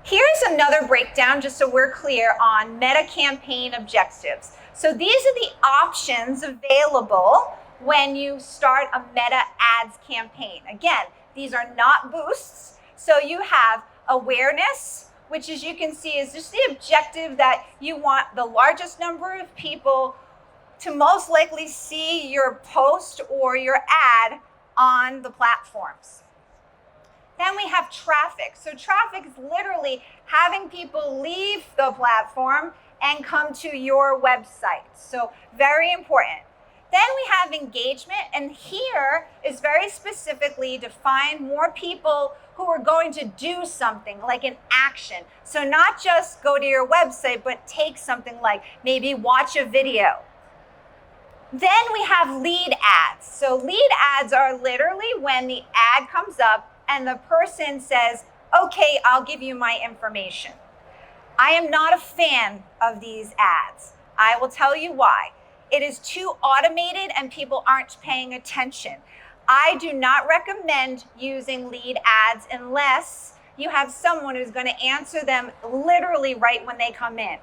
Here's another breakdown, just so we're clear on Meta campaign objectives. So these are the options available when you start a Meta ads campaign. Again, these are not boosts. So you have awareness, which, as you can see, is just the objective that you want the largest number of people to most likely see your post or your ad on the platforms. Then we have traffic. So traffic is literally having people leave the platform and come to your website. So very important. Then we have engagement, and here is very specifically to find more people who are going to do something, like an action. So not just go to your website, but take something like maybe watch a video. Then we have lead ads. So lead ads are literally when the ad comes up and the person says, okay, I'll give you my information. I am not a fan of these ads. I will tell you why. It is too automated and people aren't paying attention. I do not recommend using lead ads unless you have someone who's going to answer them literally right when they come in.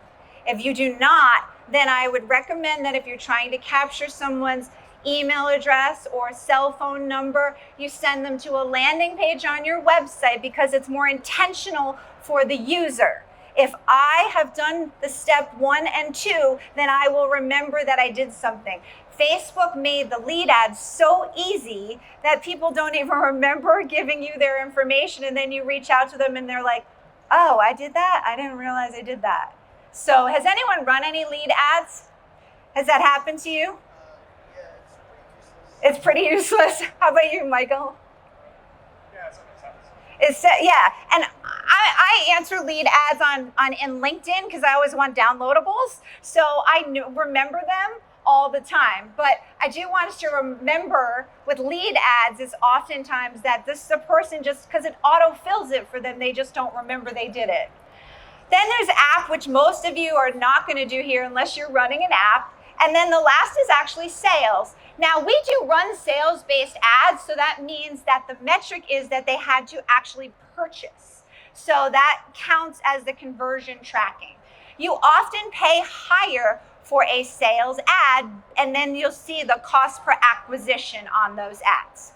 If you do not, then I would recommend that if you're trying to capture someone's email address or cell phone number, you send them to a landing page on your website because it's more intentional for the user. If I have done the step 1 and 2, then I will remember that I did something. Facebook made the lead ads so easy that people don't even remember giving you their information, and then you reach out to them and they're like, oh, I did that? I didn't realize I did that. So has anyone run any lead ads? Has that happened to you? It's pretty useless. How about you, Michael? Yeah, and I answer lead ads in LinkedIn because I always want downloadables, so I remember them all the time. But I do want us to remember with lead ads is oftentimes that this is a person just because it auto-fills it for them, they just don't remember they did it. Then there's app, which most of you are not going to do here unless you're running an app. And then the last is actually sales. Now, we do run sales-based ads, so that means that the metric is that they had to actually purchase. So that counts as the conversion tracking. You often pay higher for a sales ad, and then you'll see the cost per acquisition on those ads.